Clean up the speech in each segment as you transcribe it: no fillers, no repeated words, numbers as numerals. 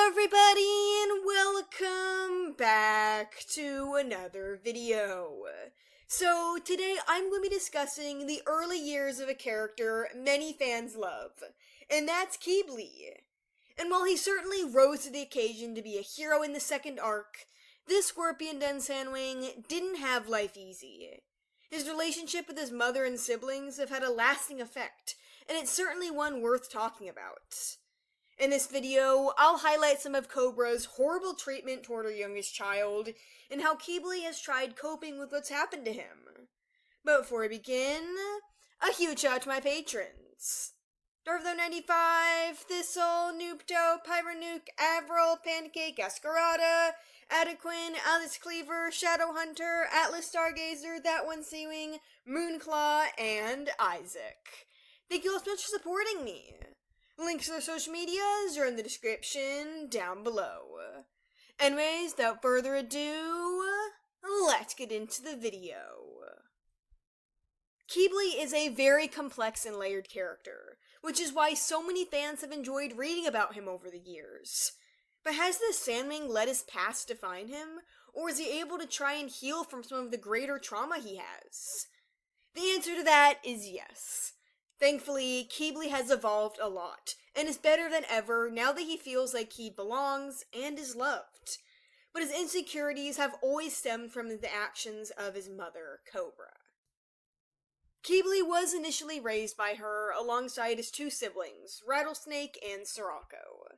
Hello everybody and welcome back to another video. So today I'm going to be discussing the early years of a character many fans love, and that's Qibli. And while he certainly rose to the occasion to be a hero in the second arc, this Scorpion Den SandWing didn't have life easy. His relationship with his mother and siblings have had a lasting effect, and it's certainly one worth talking about. In this video, I'll highlight some of Cobra's horrible treatment toward her youngest child, and how Qibli has tried coping with what's happened to him. But before we begin, a huge shout out to my patrons. Darkthalk95, Thistle, Noopto, Pyronuke, Avril, Pancake, Escarada, Adequin, Alice Cleaver, Shadowhunter, Atlas Stargazer, That One Seawing, Moonclaw, and Isaac. Thank you all so much for supporting me. Links to their social medias are in the description down below. Anyways, without further ado, let's get into the video. Qibli is a very complex and layered character, which is why so many fans have enjoyed reading about him over the years. But has this SandWing let his past define him, or is he able to try and heal from some of the greater trauma he has? The answer to that is yes. Thankfully, Qibli has evolved a lot, and is better than ever now that he feels like he belongs and is loved. But his insecurities have always stemmed from the actions of his mother, Cobra. Qibli was initially raised by her alongside his two siblings, Rattlesnake and Sirocco.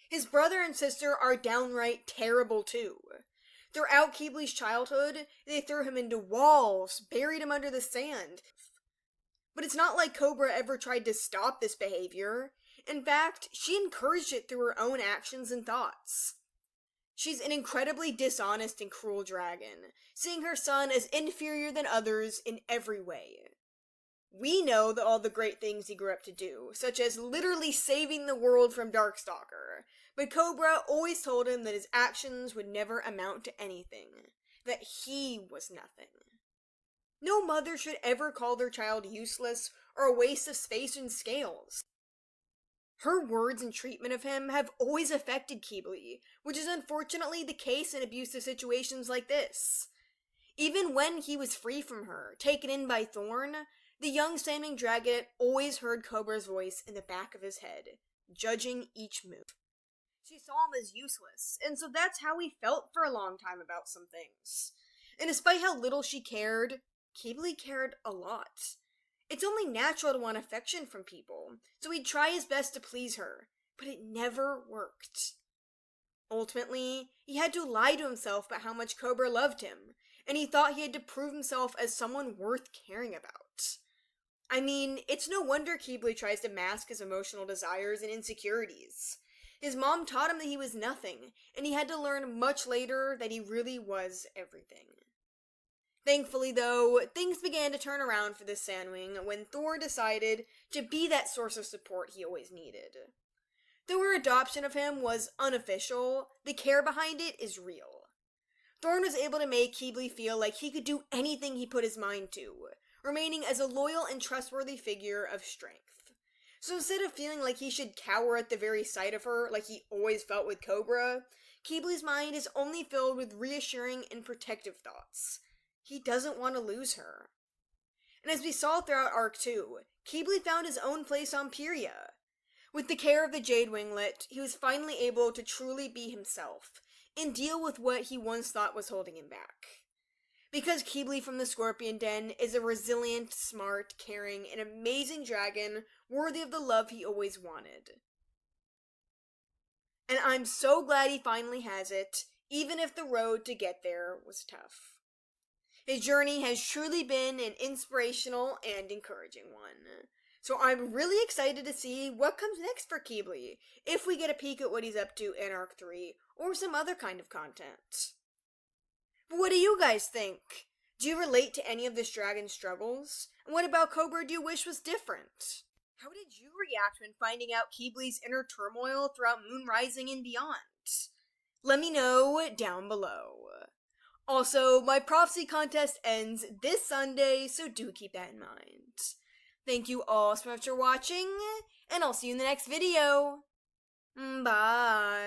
His brother and sister are downright terrible too. Throughout Qibli's childhood, they threw him into walls, buried him under the sand. But it's not like Cobra ever tried to stop this behavior. In fact, she encouraged it through her own actions and thoughts. She's an incredibly dishonest and cruel dragon, seeing her son as inferior than others in every way. We know that all the great things he grew up to do, such as literally saving the world from Darkstalker, but Cobra always told him that his actions would never amount to anything, that he was nothing. No mother should ever call their child useless or a waste of space and scales. Her words and treatment of him have always affected Qibli, which is unfortunately the case in abusive situations like this. Even when he was free from her, taken in by Thorn, the young SandWing dragon always heard Cobra's voice in the back of his head, judging each move. She saw him as useless, and so that's how he felt for a long time about some things. And despite how little she cared, Qibli cared a lot. It's only natural to want affection from people, so he'd try his best to please her, but it never worked. Ultimately, he had to lie to himself about how much Cobra loved him, and he thought he had to prove himself as someone worth caring about. I mean, it's no wonder Qibli tries to mask his emotional desires and insecurities. His mom taught him that he was nothing, and he had to learn much later that he really was everything. Thankfully, though, things began to turn around for this SandWing when Thor decided to be that source of support he always needed. Though her adoption of him was unofficial, the care behind it is real. Thorn was able to make Qibli feel like he could do anything he put his mind to, remaining as a loyal and trustworthy figure of strength. So instead of feeling like he should cower at the very sight of her like he always felt with Cobra, Qibli's mind is only filled with reassuring and protective thoughts. He doesn't want to lose her. And as we saw throughout Arc 2, Qibli found his own place on Pyria. With the care of the Jade Winglet, he was finally able to truly be himself, and deal with what he once thought was holding him back. Because Qibli from the Scorpion Den is a resilient, smart, caring, and amazing dragon worthy of the love he always wanted. And I'm so glad he finally has it, even if the road to get there was tough. His journey has truly been an inspirational and encouraging one. So I'm really excited to see what comes next for Qibli, if we get a peek at what he's up to in Arc 3, or some other kind of content. But what do you guys think? Do you relate to any of this dragon's struggles? And what about Cobra do you wish was different? How did you react when finding out Qibli's inner turmoil throughout Moon Rising and beyond? Let me know down below. Also, my prophecy contest ends this Sunday, so do keep that in mind. Thank you all so much for watching, and I'll see you in the next video. Bye.